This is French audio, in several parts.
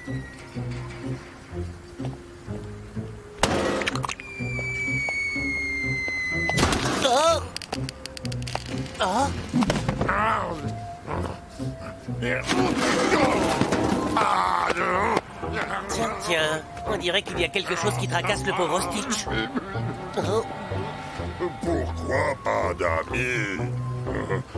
Oh! Oh! Tiens, on dirait qu'il y a quelque chose qui tracasse le pauvre Stitch. Oh. Pourquoi pas d'amis?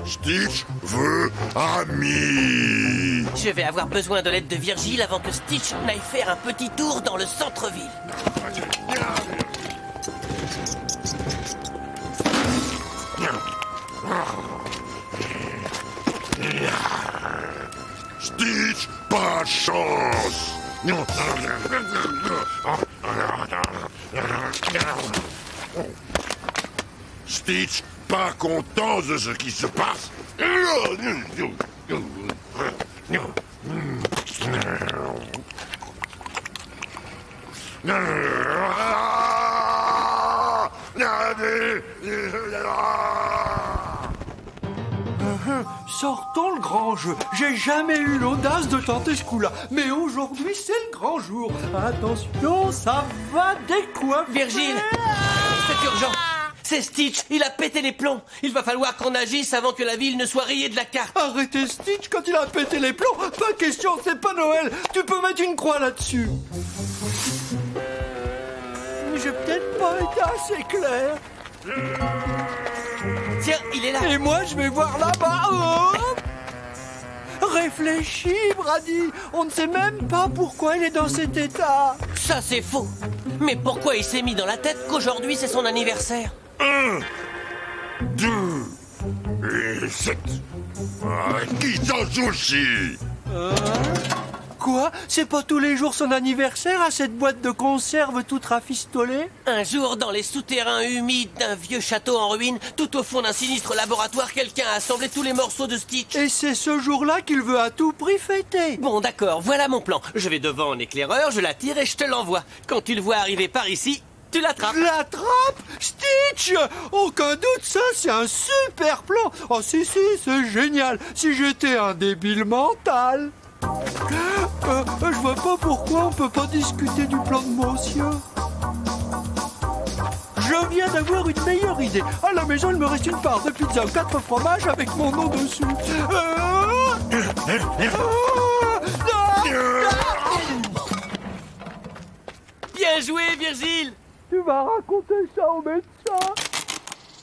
Stitch veut amis. Je vais avoir besoin de l'aide de Virgile avant que Stitch n'aille faire un petit tour dans le centre-ville. Stitch, pas de chance. Stitch, pas content de ce qui se passe. Sortons le grand jeu. J'ai jamais eu l'audace de tenter ce coup-là. Mais aujourd'hui, c'est le grand jour. Attention, ça va décoiffer. Virgile, c'est urgent. C'est Stitch, il a pété les plombs. Il va falloir qu'on agisse avant que la ville ne soit rayée de la carte. Arrêtez Stitch quand il a pété les plombs. Pas question, c'est pas Noël. Tu peux mettre une croix là-dessus. J'ai peut-être pas été assez clair. Tiens, il est là. Et moi, je vais voir là-bas. Oh, réfléchis, Brady. On ne sait même pas pourquoi il est dans cet état. Ça, c'est faux. Mais pourquoi il s'est mis dans la tête qu'aujourd'hui, c'est son anniversaire? 1, 2 et 7. Qui s'en soucie? Quoi? C'est pas tous les jours son anniversaire à cette boîte de conserve toute rafistolée? Un jour, dans les souterrains humides d'un vieux château en ruine, tout au fond d'un sinistre laboratoire, quelqu'un a assemblé tous les morceaux de Stitch. Et c'est ce jour-là qu'il veut à tout prix fêter. Bon, d'accord, voilà mon plan. Je vais devant un éclaireur, je l'attire et je te l'envoie. Quand tu le vois arriver par ici, tu l'attrapes. Je l'attrape? Stitch! Aucun doute, ça c'est un super plan. Oh si, c'est génial. Si j'étais un débile mental. Je vois pas pourquoi on peut pas discuter du plan de monsieur. Je viens d'avoir une meilleure idée. À la maison, il me reste une part de pizza aux 4 fromages avec mon nom dessus. Bien joué, Virgile! Tu vas raconter ça au médecin?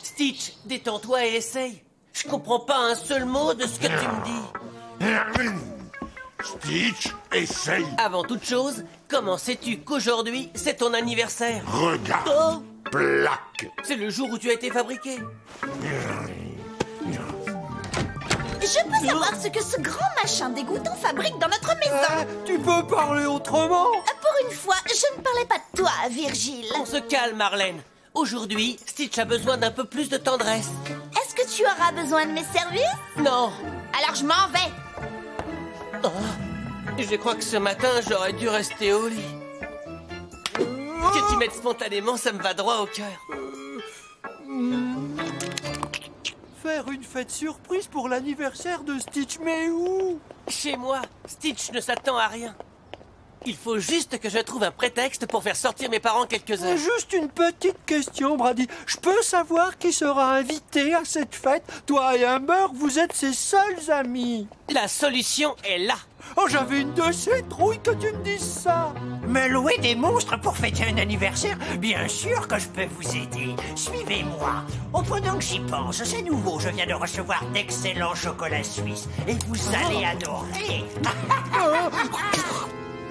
Stitch, détends-toi et essaye. Je comprends pas un seul mot de ce que tu me dis. Stitch, essaye. Avant toute chose, comment sais-tu qu'aujourd'hui, c'est ton anniversaire? Regarde. Oh! Plaque. C'est le jour où tu as été fabriqué. Je peux savoir ce que ce grand machin dégoûtant fabrique dans notre maison. Tu peux parler autrement? Pour une fois, je ne parlais pas de toi, Virgile. On se calme, Marlène. Aujourd'hui, Stitch a besoin d'un peu plus de tendresse. Est-ce que tu auras besoin de mes services? Non. Alors je m'en vais. Oh, je crois que ce matin, j'aurais dû rester au lit. Que tu m'aides spontanément, ça me va droit au cœur. Faire une fête surprise pour l'anniversaire de Stitch, mais où? Chez moi, Stitch ne s'attend à rien. Il faut juste que je trouve un prétexte pour faire sortir mes parents quelques heures. Juste une petite question, Brady. Je peux savoir qui sera invité à cette fête? Toi et Humber, vous êtes ses seuls amis. La solution est là. Oh, j'avais une de ces trouilles que tu me dises ça. Me louer des monstres pour fêter un anniversaire? Bien sûr que je peux vous aider. Suivez-moi. Oh, pendant que j'y pense, c'est nouveau. Je viens de recevoir d'excellents chocolats suisses. Et vous allez adorer.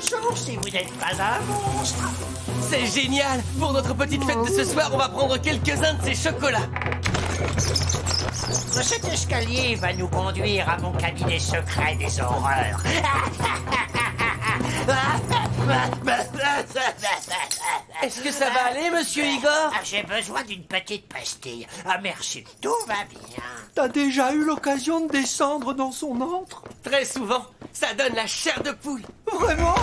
Sauf si vous n'êtes pas un monstre. C'est génial. Pour notre petite fête de ce soir, on va prendre quelques-uns de ces chocolats. Cet escalier va nous conduire à mon cabinet secret des horreurs. Est-ce que ça va aller, monsieur Igor? J'ai besoin d'une petite pastille. Ah, merci, tout va bien. T'as déjà eu l'occasion de descendre dans son antre? Très souvent. Ça donne la chair de poule. Vraiment?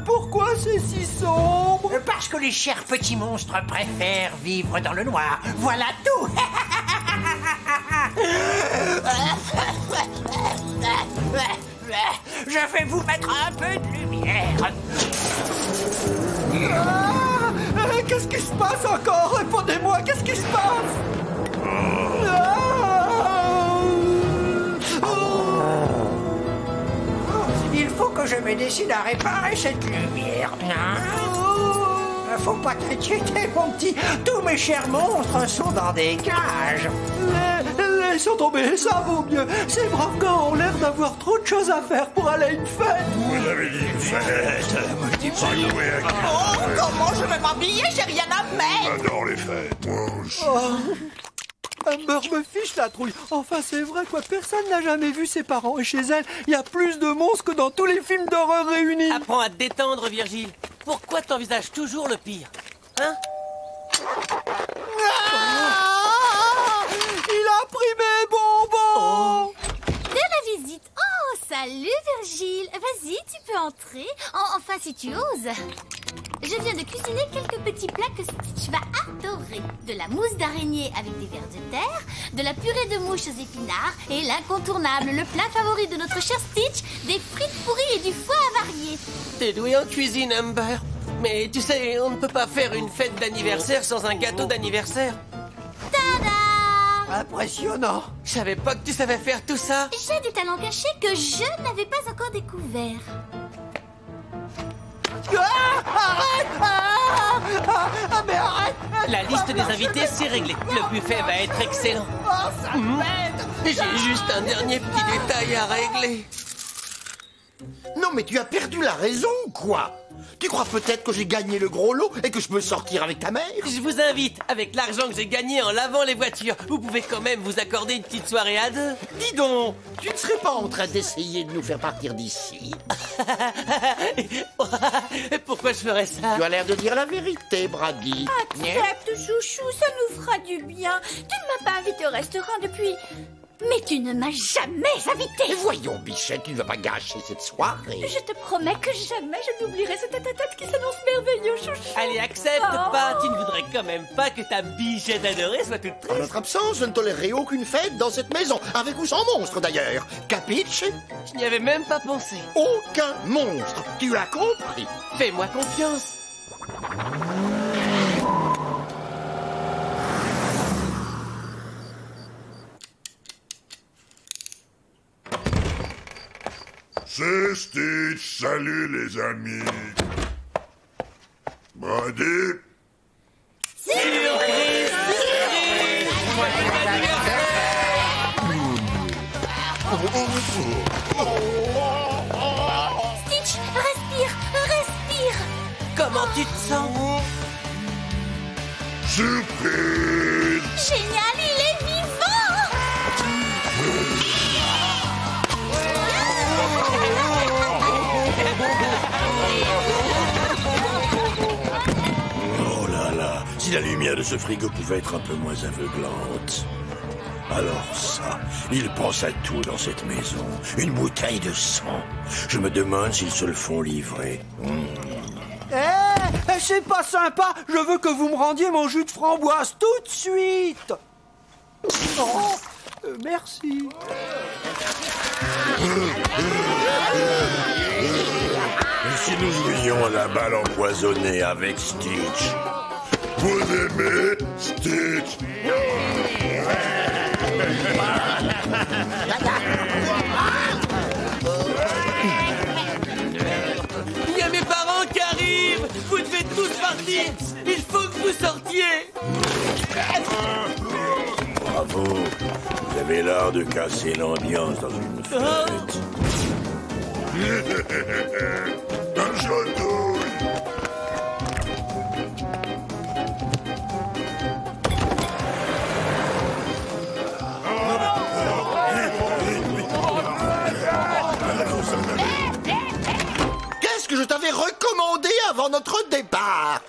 Pourquoi c'est si sombre? Parce que les chers petits monstres préfèrent vivre dans le noir. Voilà tout. vais vous mettre un peu de lumière. Qu'est-ce qui se passe encore? Répondez-moi, qu'est-ce qui se passe? Il faut que je me décide à réparer cette lumière. Faut pas t'inquiéter, mon petit. Tous mes chers monstres sont dans des cages. Laissons tomber, ça vaut mieux. Ces braves gars ont l'air d'avoir trop de choses à faire pour aller à une fête. Vous avez dit une fête. Pas jouer à qui? Oh, comment je vais m'habiller? J'ai rien à mettre. J'adore les fêtes. Moi aussi. Amber me fiche la trouille. Enfin, c'est vrai, quoi. Personne n'a jamais vu ses parents. Et chez elle, il y a plus de monstres que dans tous les films d'horreur réunis. Apprends à te détendre, Virgile. Pourquoi t'envisages toujours le pire? Hein? Il a pris mes bonbons. De la visite. Oh, salut Virgile. Vas-y, tu peux entrer. Enfin, si tu oses. Je viens de cuisiner quelques petits plats que Stitch va adorer. De la mousse d'araignée avec des vers de terre, de la purée de mouches aux épinards et l'incontournable, le plat favori de notre cher Stitch, des frites pourries et du foie avarié. T'es doué en cuisine, Amber. Mais tu sais, on ne peut pas faire une fête d'anniversaire sans un gâteau d'anniversaire. Tada! Impressionnant. Je savais pas que tu savais faire tout ça. J'ai des talents cachés que je n'avais pas encore découverts. Mais arrête. La liste des invités, c'est réglé. Le buffet va être excellent. Ça m'aide. J'ai juste un dernier petit détail à régler. Non, mais tu as perdu la raison ou quoi? Tu crois peut-être que j'ai gagné le gros lot et que je peux sortir avec ta mère? Je vous invite, avec l'argent que j'ai gagné en lavant les voitures, vous pouvez quand même vous accorder une petite soirée à deux. Dis donc, tu ne serais pas en train d'essayer de nous faire partir d'ici? Pourquoi je ferais ça? Tu as l'air de dire la vérité, Brady. Accepte, chouchou, ça nous fera du bien. Tu ne m'as pas invité au restaurant depuis... Mais tu ne m'as jamais invité. Et voyons, Bichette, tu ne vas pas gâcher cette soirée. Je te promets que jamais je n'oublierai ce tête-à-tête qui s'annonce merveilleux, chouchou. Allez, accepte pas. Tu ne voudrais quand même pas que ta bichette adorée soit toute En triste. notre absence, je ne tolérerai aucune fête dans cette maison, avec ou sans monstre d'ailleurs. Capiche? Je n'y avais même pas pensé. Aucun monstre, tu as compris? Fais-moi confiance. C'est Stitch. Salut les amis. Brady. Surprise! Joyeux anniversaire! Stitch, respire, respire. Comment tu te sens? Surprise. Génial, il est vivant. Oh là là, si la lumière de ce frigo pouvait être un peu moins aveuglante. Alors ça, il pense à tout dans cette maison. Une bouteille de sang. Je me demande s'ils se le font livrer. C'est pas sympa. Je veux que vous me rendiez mon jus de framboise tout de suite. Merci. Et si nous jouions à la balle empoisonnée avec Stitch? Vous aimez Stitch? Il y a mes parents qui arrivent. Vous devez tous partir. Il faut que vous sortiez. Bravo, vous avez l'art de casser l'ambiance dans une fête. Un chatouille. Qu'est-ce que je t'avais recommandé avant notre départ?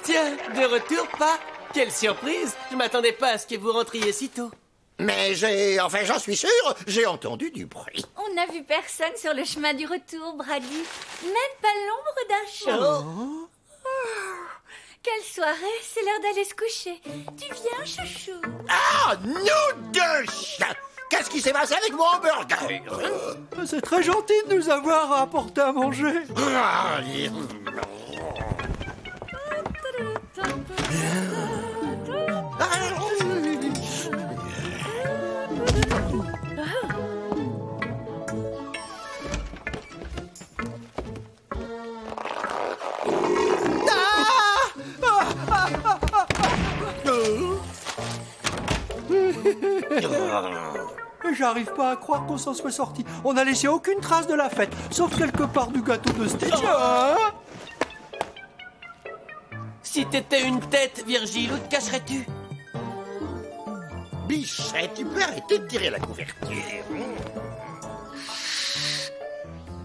Tiens, de retour, pas? Quelle surprise. Je m'attendais pas à ce que vous rentriez si tôt. Mais j'en suis sûr, j'ai entendu du bruit. On n'a vu personne sur le chemin du retour, Brady. Même pas l'ombre d'un chat. Oh. Quelle soirée, c'est l'heure d'aller se coucher. Tu viens, chouchou? Ah, nous deux chiens! Qu'est-ce qui qui s'est passé avec mon hamburger? C'est très gentil de nous avoir apporté à manger. J'arrive pas à croire qu'on s'en soit sorti. On n'a laissé aucune trace de la fête, sauf quelque part du gâteau de Stitch. Hein? Si t'étais une tête, Virgile, où te cacherais-tu? Bichette, tu peux arrêter de tirer la couverture.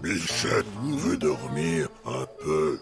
Bichette veut dormir un peu.